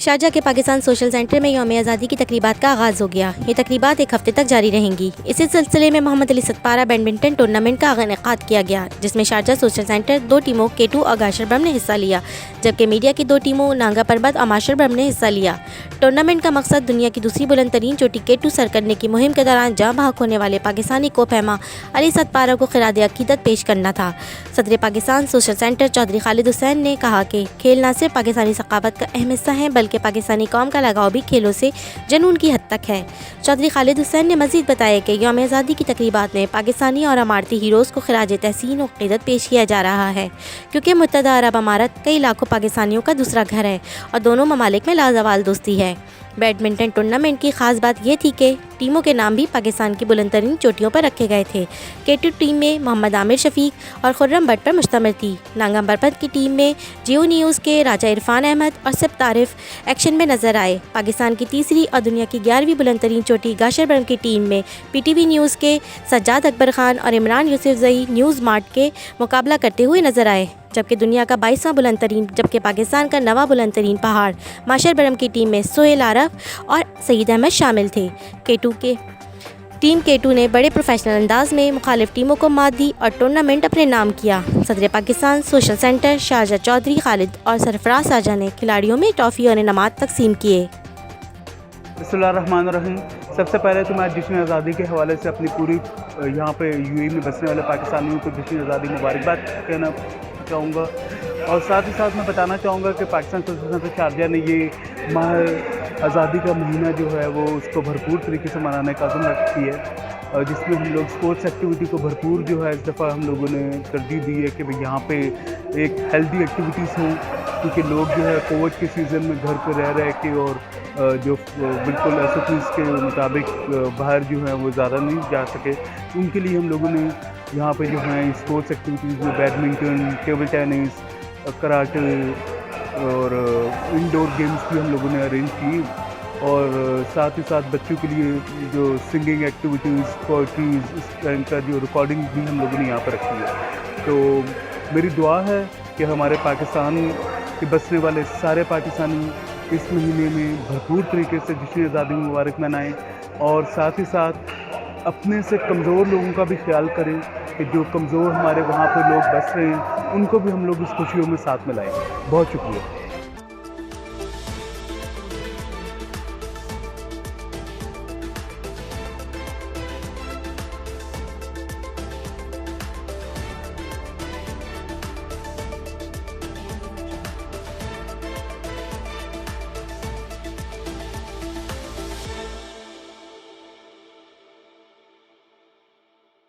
Sharjah के Pakistan social centre में यौम आज़ादी की तकरीबात का आगाज़ हो गया। ये तकरीबात एक हफ्ते तक जारी रहेंगी। इसी सिलसिले में मोहम्मद अली सतपारा बैडमिंटन टूर्नामेंट का इनेकाद किया गया, जिसमें शारजाह सोशल सेंटर 2 टीमों K2 और गाशरबम ने हिस्सा लिया, जबकि मीडिया की 2 टीमों नांगा परबत और माशरबम ने हिस्सा लिया। टूर्नामेंट का मकसद दुनिया की दूसरी बुलंद तरीन चोटी K2 सर करने की मुहिम के दौरान जाँ बहक होने वाले पाकिस्तानी कोपहमा अली सतपारा को खिराद अकीदत पेश करना था। सदर पाकिस्तान सोशल सेंटर चौधरी खालिद हुसैन ने कहा कि खेल न सिर्फ पाकिस्तानी सकाफत का अहम हिस्सा है, बल्कि पाकिस्तानी कौम का लगाव भी खेलों से जुनून की हद तक है। चौधरी खालिद हुसैन ने मज़ीद बताया कि यौम आज़ादी की तकरीबात में पाकिस्तानी और अमारती हीरोज़ को खिराज तहसीन और अक़ीदत पेश किया जा रहा है, क्योंकि मुत्तहदा अरब अमारत कई लाखों पाकिस्तानियों का दूसरा घर है और दोनों ममालिक में लाजवाल दोस्ती है। बैडमिंटन टूर्नामेंट की ख़ास बात यह थी कि टीमों के नाम भी पाकिस्तान की बुलंद तरीन चोटियों पर रखे गए थे। K2 टीम में मोहम्मद आमिर शफीक और खुर्रम भट्ट पर मुश्तमिल थी। नांगा परबत की टीम में जियो न्यूज़ के राजा इरफान अहमद और सिब तारिफ एक्शन में नजर आए। पाकिस्तान की तीसरी और दुनिया की 11वीं बुलंद तरीन चोटी गाशरबम की टीम में PTV न्यूज़ के सज्जाद अकबर खान और इमरान यूसुफजई न्यूज़ मार्ट के मुकाबला करते हुए नजर आए, जबकि दुनिया का 22वां बुलंद तरीन जबकि पाकिस्तान का 9वां बुलंद तरीन पहाड़ माशरबम की टीम में सोहेल आरफ और सईद अहमद शामिल थे। टीम K2 ने बड़े प्रोफेशनल अंदाज में मुखालिफ टीमों को मात दी और टूर्नामेंट अपने नाम किया। सदर Pakistan social centre Sharjah Chaudhary Khalid और सरफराज शारजाह ने खिलाड़ियों में टॉफ़ी और इनामात तकसीम किए। बिस्मिल्लाहिर्रहमानिर्रहीम। सबसे पहले तो मैं जश्न आज़ादी के हवाले से अपनी पूरी यहाँ पे UAE में बसने वाले पाकिस्तानियों को जश्न आज़ादी मुबारकबाद कहना चाहूँगा, और साथ ही साथ मैं बताना चाहूँगा कि पाकिस्तान सोशल सेंटर शारजाह ने ये माह आज़ादी का महीना जो है वो उसको भरपूर तरीके से मनाने का अज़म रखी है, और जिसमें हम लोग स्पोर्ट्स एक्टिविटी को भरपूर जो है इस दफ़ा हम लोगों ने तरजीह दी है कि भाई यहाँ पे एक हेल्दी एक्टिविटीज़ हों, क्योंकि लोग जो है कोविड के सीज़न में घर पर रह के और जो बिल्कुल SOPs के मुताबिक बाहर जो है वो ज़्यादा नहीं जा सके, उनके लिए हम लोगों ने यहाँ पे जो है स्पोर्ट्स एक्टिविटीज़ में बैडमिंटन, टेबल टेनिस, कराटे और इंडोर गेम्स भी हम लोगों ने अरेंज की, और साथ ही साथ बच्चों के लिए जो सिंगिंग एक्टिविटीज़, पोइट्रीज़, इस टाइम का जो रिकॉर्डिंग भी हम लोगों ने यहाँ पर रखी है। तो मेरी दुआ है कि हमारे पाकिस्तान के बसने वाले सारे पाकिस्तानी इस महीने में भरपूर तरीके से जश्न आज़ादी मुबारक मनाएं, और साथ ही साथ अपने से कमज़ोर लोगों का भी ख्याल करें कि जो कमज़ोर हमारे वहाँ पर लोग बस रहे हैं, उनको भी हम लोग इस खुशियों में साथ मिलाएं। बहुत शुक्रिया।